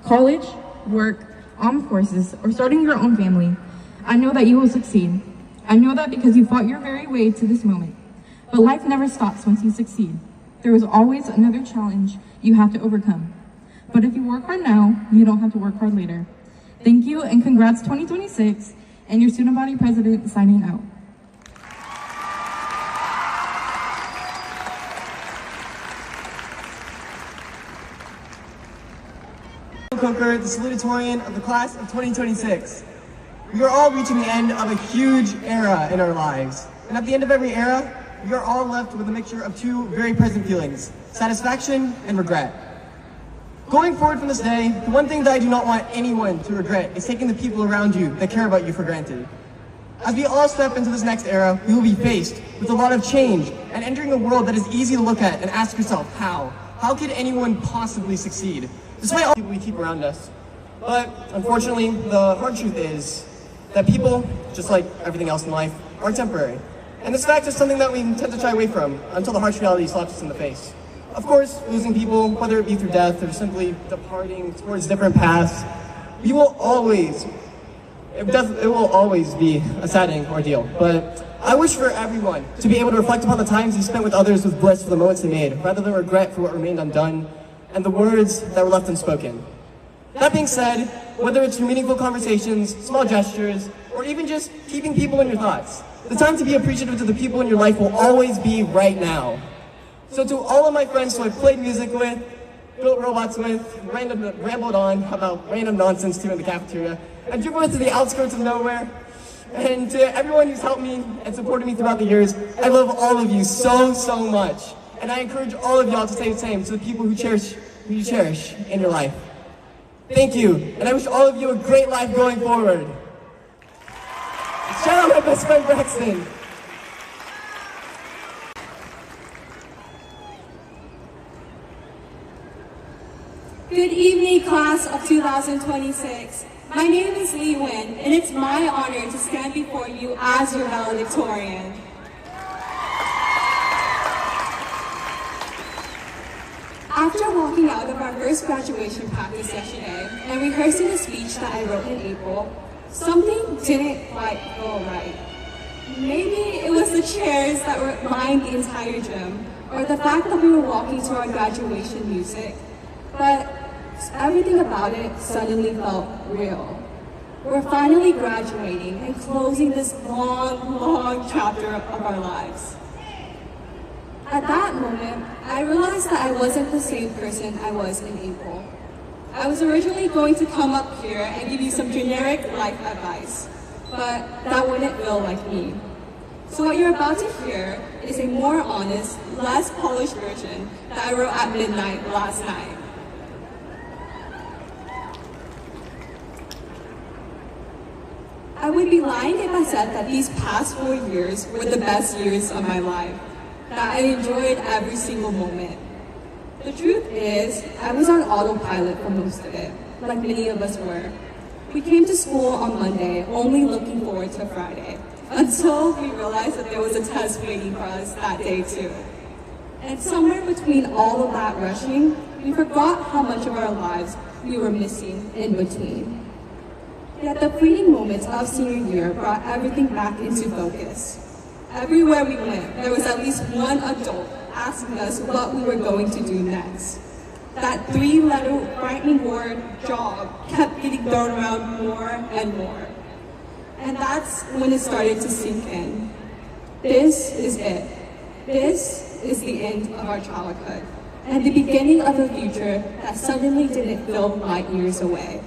college, work, armed forces, or starting your own family, I know that you will succeed. I know that because you fought your very way to this moment. But life never stops once you succeed. There is always another challenge you have to overcome. But if you work hard now, you don't have to work hard later. Thank you, and congrats 2026, and your student body president signing out. Coker, the salutatorian of the class of 2026. We are all reaching the end of a huge era in our lives. And at the end of every era, we are all left with a mixture of two very present feelings, satisfaction and regret. Going forward from this day, the one thing that I do not want anyone to regret is taking the people around you that care about you for granted. As we all step into this next era, we will be faced with a lot of change and entering a world that is easy to look at and ask yourself, how? How could anyone possibly succeed? Despite all the people we keep around us. But unfortunately, the hard truth is that people, just like everything else in life, are temporary. And this fact is something that we tend to shy away from until the harsh reality slaps us in the face. Of course, losing people, whether it be through death or simply departing towards different paths, it will always be a saddening ordeal. But I wish for everyone to be able to reflect upon the times you spent with others with bliss for the moments they made, rather than regret for what remained undone, and the words that were left unspoken. That being said, whether it's through meaningful conversations, small gestures, or even just keeping people in your thoughts, the time to be appreciative to the people in your life will always be right now. So to all of my friends who I've played music with, built robots with, rambled on about random nonsense to in the cafeteria, and driven to the outskirts of nowhere, and to everyone who's helped me and supported me throughout the years, I love all of you so, so much. And I encourage all of y'all to say the same to the people who you cherish in your life. Thank you, and I wish all of you a great life going forward. Shout out my best friend Braxton. Good evening, class of 2026. My name is Lee Wynn, and it's my honor to stand before you as your valedictorian. After walking out of our first graduation practice yesterday and rehearsing a speech that I wrote in April, something didn't quite go right. Maybe it was the chairs that were lining the entire gym, or the fact that we were walking to our graduation music, but everything about it suddenly felt real. We're finally graduating and closing this long, long chapter of our lives. At that moment, I realized that I wasn't the same person I was in April. I was originally going to come up here and give you some generic life advice, but that wouldn't feel like me. So what you're about to hear is a more honest, less polished version that I wrote at midnight last night. I would be lying if I said that these past 4 years were the best years of my life, that I enjoyed every single moment. The truth is, I was on autopilot for most of it, like many of us were. We came to school on Monday only looking forward to Friday, until we realized that there was a test waiting for us that day too. And somewhere between all of that rushing, we forgot how much of our lives we were missing in between. Yet the fleeting moments of senior year brought everything back into focus. Everywhere we went, there was at least one adult asking us what we were going to do next. That 3-letter frightening word, job, kept getting thrown around more and more. And that's when it started to sink in. This is it. This is the end of our childhood, and the beginning of a future that suddenly didn't feel light years away.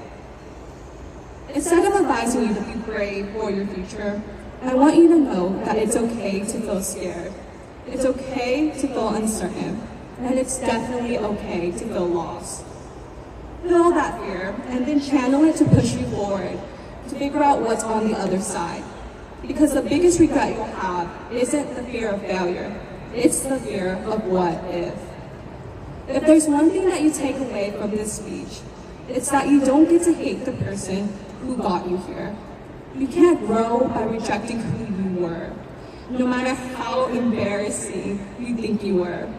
Instead of advising you to be brave for your future, I want you to know that it's okay to feel scared. It's okay to feel uncertain. And it's definitely okay to feel lost. Feel that fear and then channel it to push you forward, to figure out what's on the other side. Because the biggest regret you'll have isn't the fear of failure, it's the fear of what if. If there's one thing that you take away from this speech, it's that you don't get to hate the person who got you here. You can't grow by rejecting who you were, no matter how embarrassing you think you were.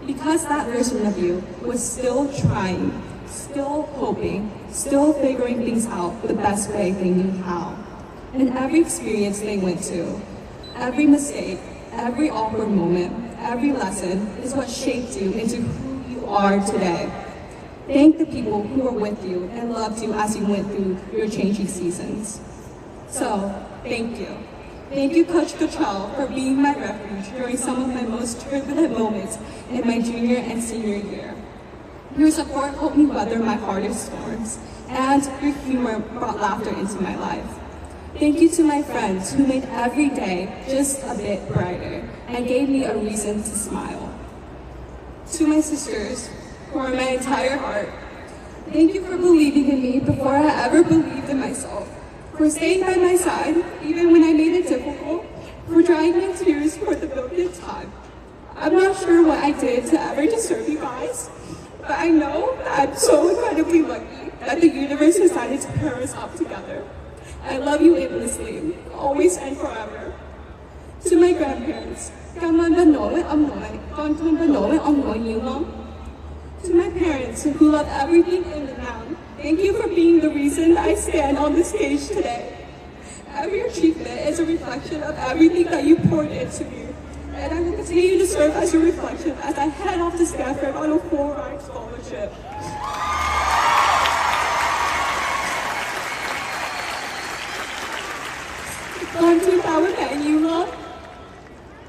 Because that version of you was still trying, still hoping, still figuring things out the best way they knew how. And every experience they went to, every mistake, every awkward moment, every lesson is what shaped you into who you are today. Thank the people who were with you and loved you as you went through your changing seasons. So, thank you. Thank you, Coach Cottrell, for being my refuge during some of my most turbulent moments in my junior and senior year. Your support helped me weather my hardest storms, and your humor brought laughter into my life. Thank you to my friends who made every day just a bit brighter and gave me a reason to smile. To my sisters, who are my entire heart, thank you for believing in me before I ever believed in myself, for staying by my side even when I made it difficult, for drying my tears for the millionth time. I'm not sure what I did to ever deserve you guys, but I know that I'm so incredibly lucky that the universe decided to pair us up together. I love you endlessly, always and forever. To my grandparents, to my parents who love everything in and out, thank you for being the reason I stand on this stage today. Every achievement is a reflection of everything that you poured into me, and I will continue to serve as your reflection as I head off to Stanford on a full-ride scholarship.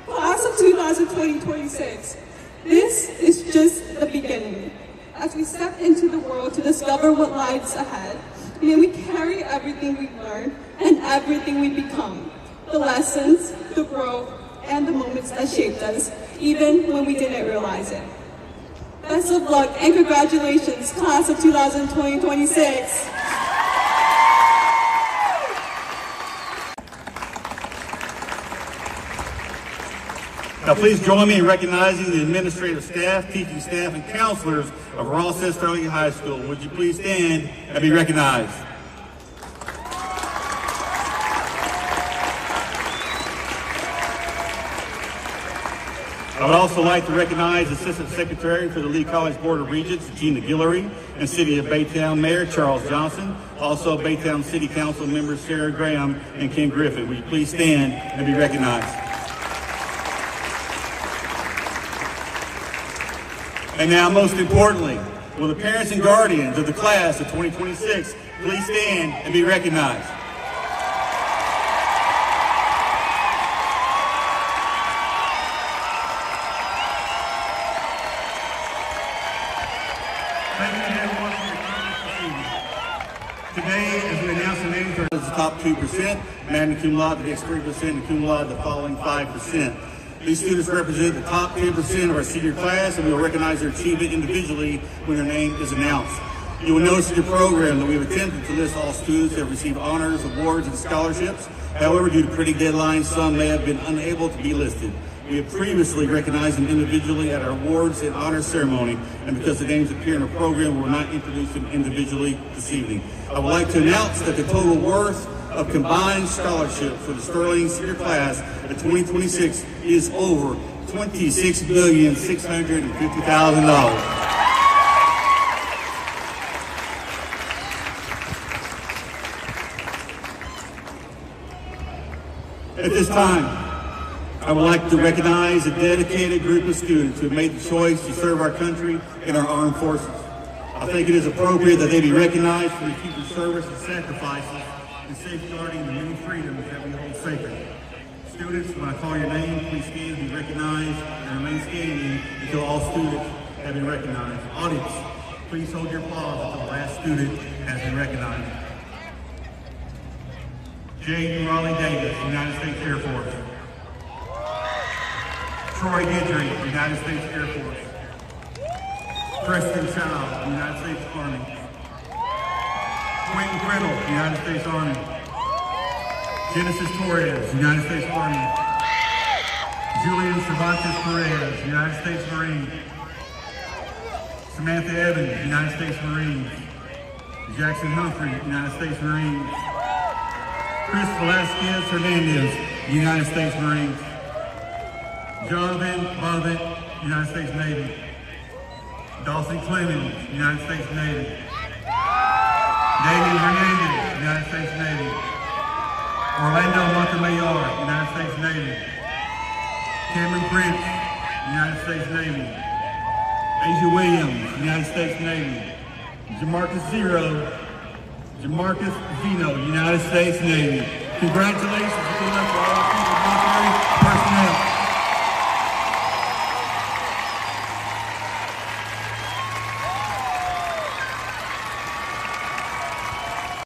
Class of 2020-26. This is just the beginning. As we step into the world to discover what lies ahead, may we carry everything we've learned and everything we become. The lessons, the growth, and the moments that shaped us, even when we didn't realize it. Best of luck and congratulations, class of 2020-26. Now please join me in recognizing the administrative staff, teaching staff, and counselors of Ross S. Sterling High School. Would you please stand and be recognized? I would also like to recognize Assistant Secretary for the Lee College Board of Regents, Gina Guillory, and City of Baytown Mayor Charles Johnson. Also Baytown City Council members Sarah Graham and Ken Griffin. Would you please stand and be recognized? And now, most importantly, will the parents and guardians of the class of 2026 please stand and be recognized? Thank you everyone for your comments this evening. Today, as we announce the names of the top 2%, magna cum laude, the next 3%, and cum laude, the following 5%. These students represent the top 10% of our senior class, and we will recognize their achievement individually when their name is announced. You will notice in your program that we have attempted to list all students that have received honors, awards, and scholarships. However, due to printing deadlines, some may have been unable to be listed. We have previously recognized them individually at our awards and honors ceremony, and because the names appear in our program, we will not introduce them individually this evening. I would like to announce that the total worth of combined scholarship for the Sterling senior class of 2026 is over $26,650,000. At this time, I would like to recognize a dedicated group of students who have made the choice to serve our country in our armed forces. I think it is appropriate that they be recognized for their future service and sacrifices in safeguarding the many freedoms that we hold sacred. Students, when I call your name, please stand and be recognized and remain standing until all students have been recognized. Audience, please hold your applause until the last student has been recognized. J. Raleigh Davis, United States Air Force. Troy Gidry, United States Air Force. Preston Child, United States Army. Quentin Criddle, United States Army. Genesis Torres, United States Army. Julian Cervantes Perez, United States Marine. Samantha Evans, United States Marine. Jackson Humphrey, United States Marine. Chris Velasquez Hernandez, United States Marines. Jonathan Bovett, United States Navy. Dawson Clemens, United States Navy. Damian Hernandez, United States Navy. Orlando Montemayor, United States Navy. Cameron Prince, United States Navy. Asia Williams, United States Navy. Jamarcus Zeno, United States Navy. Congratulations to all our